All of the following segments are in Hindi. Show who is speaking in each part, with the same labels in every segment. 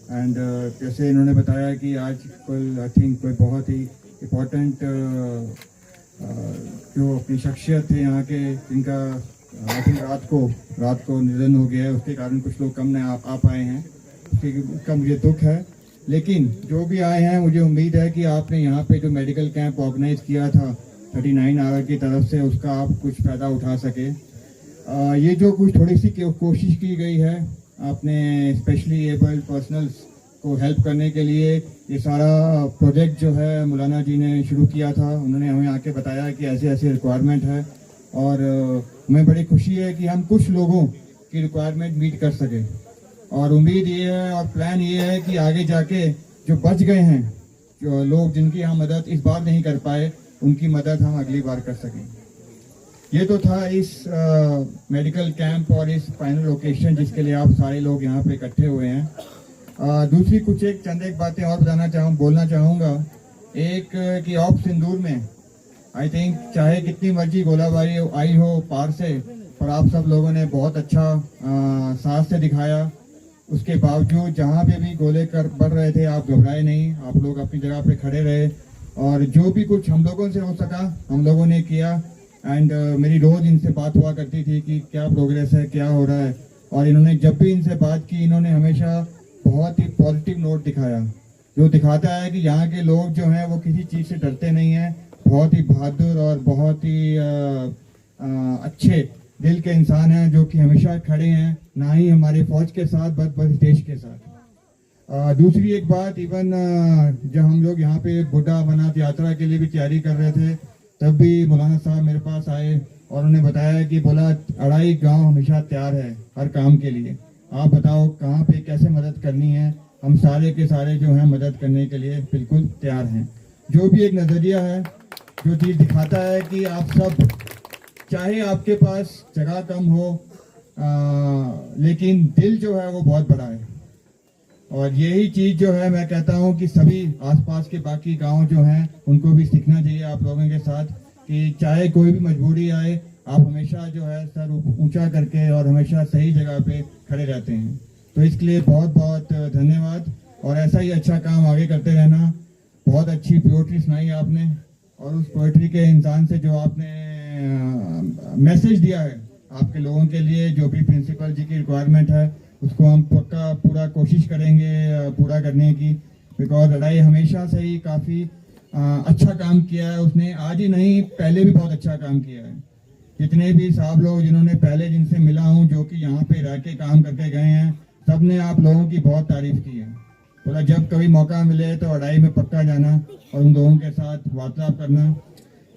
Speaker 1: एंड जैसे इन्होंने बताया कि आज कल आई थिंक कोई बहुत ही इम्पोर्टेंट जो अपनी शख्सियत थे यहाँ के, जिनका आई थिंक रात को निधन हो गया है, उसके कारण कुछ लोग कम नहीं आ पाए हैं, उसका मुझे दुख है। लेकिन जो भी आए हैं, मुझे उम्मीद है कि आपने यहाँ पे जो मेडिकल कैंप ऑर्गेनाइज किया था 39 आवर की तरफ से, उसका आप कुछ फ़ायदा उठा सके। ये जो कुछ थोड़ी सी कोशिश की गई है, आपने स्पेशली एबल्ड पर्सनल्स को हेल्प करने के लिए ये सारा प्रोजेक्ट जो है मौलाना जी ने शुरू किया था। उन्होंने हमें आके बताया कि ऐसे ऐसे रिक्वायरमेंट है, और हमें बड़ी खुशी है कि हम कुछ लोगों की रिक्वायरमेंट मीट कर सके। और उम्मीद ये है और प्लान ये है कि आगे जाके जो बच गए हैं, जो लोग जिनकी हम मदद इस बार नहीं कर पाए, उनकी मदद हम अगली बार कर सकें। ये तो था इस मेडिकल कैंप और इस फाइनल लोकेशन जिसके लिए आप सारे लोग यहाँ पे इकट्ठे हुए हैं। दूसरी कुछ चंद एक बातें और बोलना चाहूँगा। एक कि ऑफ सिंदूर में आई थिंक चाहे कितनी मर्जी गोलाबारी आई हो पार से, पर आप सब लोगों ने बहुत अच्छा साहस से दिखाया। उसके बावजूद जहाँ पे भी गोले कर बढ़ रहे थे, आप घबराए नहीं, आप लोग अपनी जगह पे खड़े रहे, और जो भी कुछ हम लोगों से हो सका हम लोगों ने किया। एंड मेरी रोज़ इनसे बात हुआ करती थी कि क्या प्रोग्रेस है, क्या हो रहा है, और इन्होंने जब भी इनसे बात की, इन्होंने हमेशा बहुत ही पॉजिटिव नोट दिखाया, जो दिखाता है कि यहाँ के लोग जो हैं वो किसी चीज़ से डरते नहीं हैं, बहुत ही बहादुर और बहुत ही अच्छे दिल के इंसान हैं, जो कि हमेशा खड़े हैं, ना ही हमारे फौज के साथ बस देश के साथ। दूसरी एक बात, इवन जब हम लोग यहाँ पे बुढ़ा अमरनाथ यात्रा के लिए भी तैयारी कर रहे थे, तब भी मौलाना साहब मेरे पास आए और उन्होंने बताया कि बोला अढ़ाई गांव हमेशा तैयार है हर काम के लिए, आप बताओ कहाँ पे कैसे मदद करनी है, हम सारे के सारे जो हैं मदद करने के लिए बिल्कुल तैयार हैं। जो भी एक नज़रिया है, जो चीज़ दिखाता है कि आप सब, चाहे आपके पास जगह कम हो, लेकिन दिल जो है वो बहुत बड़ा है। और यही चीज़ जो है मैं कहता हूँ कि सभी आसपास के बाकी गांव जो हैं उनको भी सीखना चाहिए आप लोगों के साथ, कि चाहे कोई भी मजबूरी आए, आप हमेशा जो है सर ऊंचा करके और हमेशा सही जगह पे खड़े रहते हैं। तो इसके लिए बहुत बहुत धन्यवाद, और ऐसा ही अच्छा काम आगे करते रहना। बहुत अच्छी पोएट्री सुनाई आपने, और उस पोएट्री के इंसान से जो आपने मैसेज दिया है आपके लोगों के लिए, जो भी प्रिंसिपल जी की रिक्वायरमेंट है उसको हम पक्का पूरा कोशिश करेंगे पूरा करने की। बिकॉज लड़ाई हमेशा से ही काफ़ी अच्छा काम किया है उसने, आज ही नहीं पहले भी बहुत अच्छा काम किया है। जितने भी साहब लोग जिन्होंने पहले जिनसे मिला हूँ, जो कि यहाँ पे रह के काम करके गए हैं, सब ने आप लोगों की बहुत तारीफ की है। बोला जब कभी मौका मिले तो लड़ाई में पक्का जाना और उन लोगों के साथ वार्तालाप करना।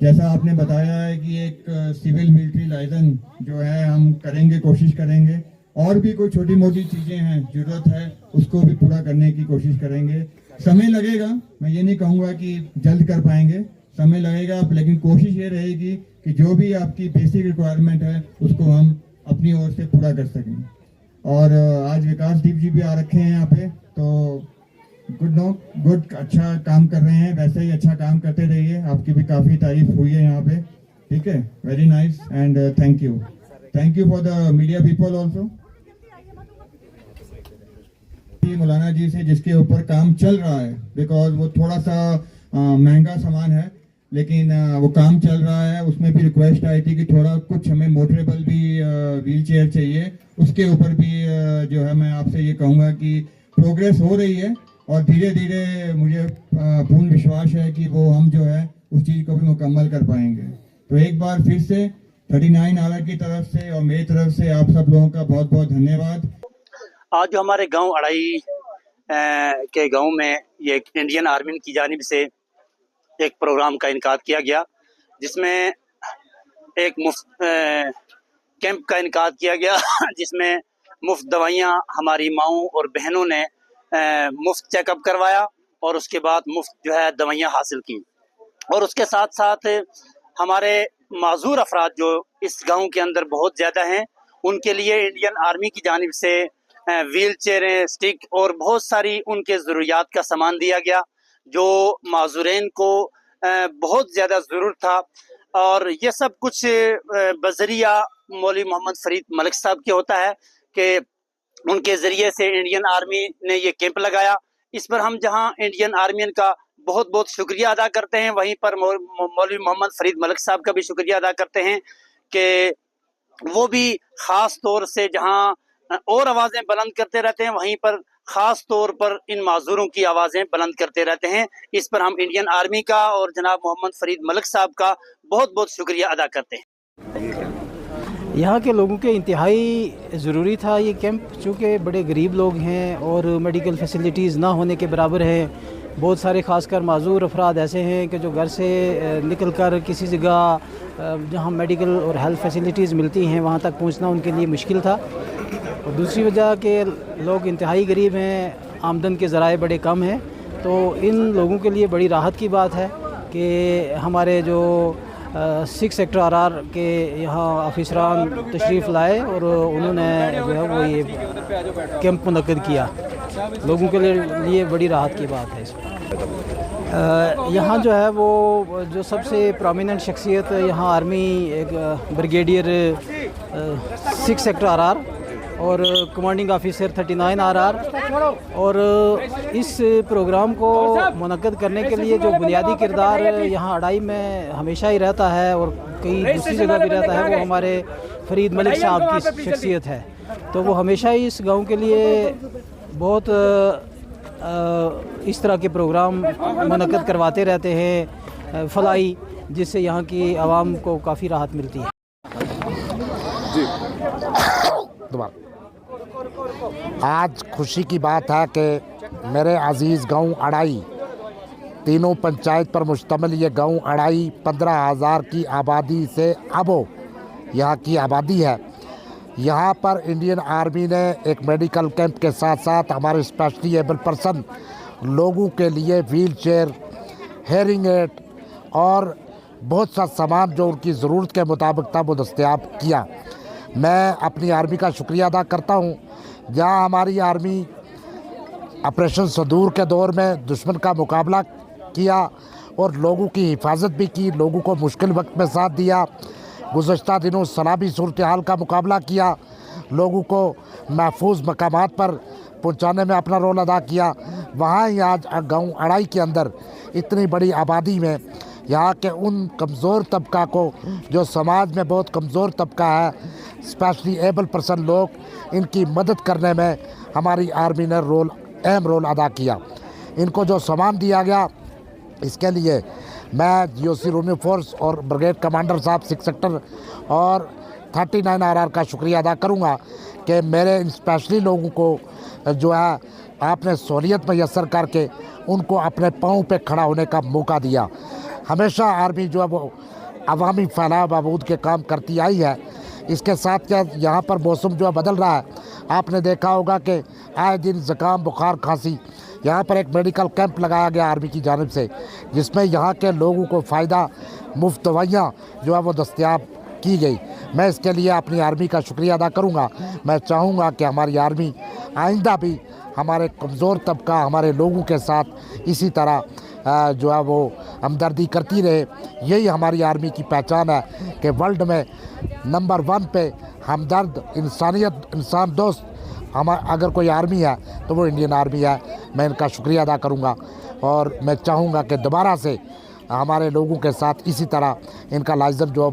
Speaker 1: जैसा आपने बताया है कि एक सिविल मिलिट्री लाइसेंस जो है हम करेंगे, कोशिश करेंगे, और भी कोई छोटी मोटी चीज़ें हैं जरूरत है उसको भी पूरा करने की कोशिश करेंगे। समय लगेगा, मैं ये नहीं कहूँगा कि जल्द कर पाएंगे, समय लगेगा, लेकिन कोशिश ये रहेगी कि जो भी आपकी बेसिक रिक्वायरमेंट है उसको हम अपनी ओर से पूरा कर सकें। और आज विकास दीप जी भी आ रखे हैं यहाँ पे, तो गुड अच्छा काम कर रहे हैं, वैसे ही अच्छा काम करते रहिए, आपकी भी काफ़ी तारीफ हुई है यहाँ पे। ठीक है, very nice, and thank you for the media people also. मौलाना जी से जिसके ऊपर काम चल रहा है, बिकॉज वो थोड़ा सा महंगा सामान है, लेकिन वो काम चल रहा है, उसमें भी रिक्वेस्ट आई थी कि थोड़ा कुछ हमें मोटरेबल भी व्हील चेयर चाहिए, उसके ऊपर भी जो है मैं आपसे ये कहूँगा कि प्रोग्रेस हो रही है, और धीरे धीरे मुझे पूर्ण विश्वास है कि वो हम जो है उस चीज़ को भी मुकम्मल कर पाएंगे। तो एक बार फिर से 39 आवर की तरफ से और मेरी तरफ से आप सब लोगों का बहुत बहुत धन्यवाद।
Speaker 2: आज जो हमारे गांव अड़ाई के गांव में ये इंडियन आर्मी की जानिब से एक प्रोग्राम का इनकाद किया गया, जिसमें एक मुफ्त कैंप का इनकाद किया गया जिसमें मुफ्त दवाइयाँ हमारी माओं और बहनों ने मुफ्त चेकअप करवाया, और उसके बाद मुफ्त जो है दवाइयाँ हासिल की। और उसके साथ साथ हमारे माजूर अफराद जो इस गांव के अंदर बहुत ज़्यादा हैं, उनके लिए इंडियन आर्मी की जानिब से व्हील चेयरें, स्टिक और बहुत सारी उनके ज़रूरियात का सामान दिया गया, जो माजूरीन को बहुत ज़्यादा ज़रूरत था। और ये सब कुछ बजरिया मौलवी मोहम्मद फरीद मलिक साहब के होता है कि उनके ज़रिए से इंडियन आर्मी ने ये कैंप लगाया। इस पर हम जहां इंडियन आर्मियन का बहुत बहुत शुक्रिया अदा करते हैं, वहीं पर मौलवी मोहम्मद फरीद मलिक साहब का भी शुक्रिया अदा करते हैं कि वो भी ख़ास तौर से जहां और आवाज़ें बुलंद करते रहते हैं, वहीं पर ख़ास तौर पर इन माजूरों की आवाज़ें बुलंद करते रहते हैं। इस पर हम इंडियन आर्मी का और जनाब मोहम्मद फरीद मलिक साहब का बहुत बहुत शुक्रिया अदा करते हैं।
Speaker 3: यहाँ के लोगों के इंतहाई ज़रूरी था ये कैंप, चूँकि बड़े गरीब लोग हैं और मेडिकल फैसिलिटीज़ ना होने के बराबर हैं। बहुत सारे ख़ासकर माजूर अफराद ऐसे हैं कि जो घर से निकल कर किसी जगह जहाँ मेडिकल और हेल्थ फैसिलिटीज़ मिलती हैं वहाँ तक पहुँचना उनके लिए मुश्किल था। और दूसरी वजह के लोग इंतहाई गरीब हैं, आमदन के ज़राए बड़े कम हैं। तो इन लोगों के लिए बड़ी राहत की बात है कि हमारे जो 6 सेक्टर RR के यहाँ अफसरान तशरीफ़ लाए और उन्होंने जो है वो ये कैंप मुनक्किद किया। लोगों के लिए बड़ी राहत की बात है इसमें। यहाँ जो है वो जो सबसे प्रोमिनेंट शख्सियत यहाँ आर्मी एक ब्रिगेडियर 6 सेक्टर RR और कमांडिंग ऑफिसर 39 RR, और इस प्रोग्राम को मुनक्किद करने के लिए जो बुनियादी किरदार यहाँ अड़ाई में हमेशा ही रहता है और कई दूसरी जगह भी रहता है, वो हमारे फरीद मलिक साहब की शख्सियत है। तो वो हमेशा ही इस गांव के लिए बहुत इस तरह के प्रोग्राम मुनक्किद करवाते रहते हैं फलाई, जिससे यहाँ की आवाम को काफ़ी राहत मिलती है।
Speaker 4: आज खुशी की बात है कि मेरे अजीज़ गांव अड़ाई, तीनों पंचायत पर मुश्तमिल ये गांव अड़ाई 15,000 की आबादी से अबो यहाँ की आबादी है। यहाँ पर इंडियन आर्मी ने एक मेडिकल कैंप के साथ साथ हमारे स्पेशली एबल पर्सन लोगों के लिए व्हील चेयर, हेयरिंग एड और बहुत सा सामान जो उनकी ज़रूरत के मुताबिक था वो दस्तयाब किया। मैं अपनी आर्मी का शुक्रिया अदा करता हूँ। जहाँ हमारी आर्मी ऑपरेशन सदूर के दौर में दुश्मन का मुकाबला किया और लोगों की हिफाजत भी की, लोगों को मुश्किल वक्त में साथ दिया, गुज़श्ता दिनों सलाबी सूरत हाल का मुकाबला किया, लोगों को महफूज मकामात पर पहुँचाने में अपना रोल अदा किया। वहाँ ही आज गाँव अड़ाई के अंदर इतनी बड़ी आबादी में यहाँ के उन कमज़ोर तबका को, जो समाज में बहुत कमज़ोर तबका है, स्पेशली एबल पर्सन लोग, इनकी मदद करने में हमारी आर्मी ने अहम रोल अदा किया। इनको जो सामान दिया गया इसके लिए मैं GOC रोमी फोर्स और ब्रिगेड कमांडर साहब 6 सेक्टर और 39 RR का शुक्रिया अदा करूँगा कि मेरे इन स्पेशली लोगों को जो है आपने सहूलियत मैसर करके उनको अपने पाँव पे खड़ा होने का मौका दिया। हमेशा आर्मी जो है वो अवामी फलाह बहबूद के काम करती आई है। इसके साथ क्या यहाँ पर मौसम जो है बदल रहा है, आपने देखा होगा कि आए दिन ज़ुकाम, बुखार, खांसी, यहाँ पर एक मेडिकल कैंप लगाया गया आर्मी की जानिब से, जिसमें यहाँ के लोगों को फ़ायदा मुफ्त दवाइयाँ जो है वो दस्तयाब की गई। मैं इसके लिए अपनी आर्मी का शुक्रिया अदा करूँगा। मैं चाहूँगा कि हमारी आर्मी आइंदा भी हमारे कमज़ोर तबका, हमारे लोगों के साथ इसी तरह जो है वो हमदर्दी करती रहे। यही हमारी आर्मी की पहचान है कि वर्ल्ड में नंबर 1 पे हमदर्द, इंसानियत, इंसान दोस्त अगर कोई आर्मी है तो वो इंडियन आर्मी है। मैं इनका शुक्रिया अदा करूँगा और मैं चाहूँगा कि दोबारा से हमारे लोगों के साथ इसी तरह इनका लाइज़म जो है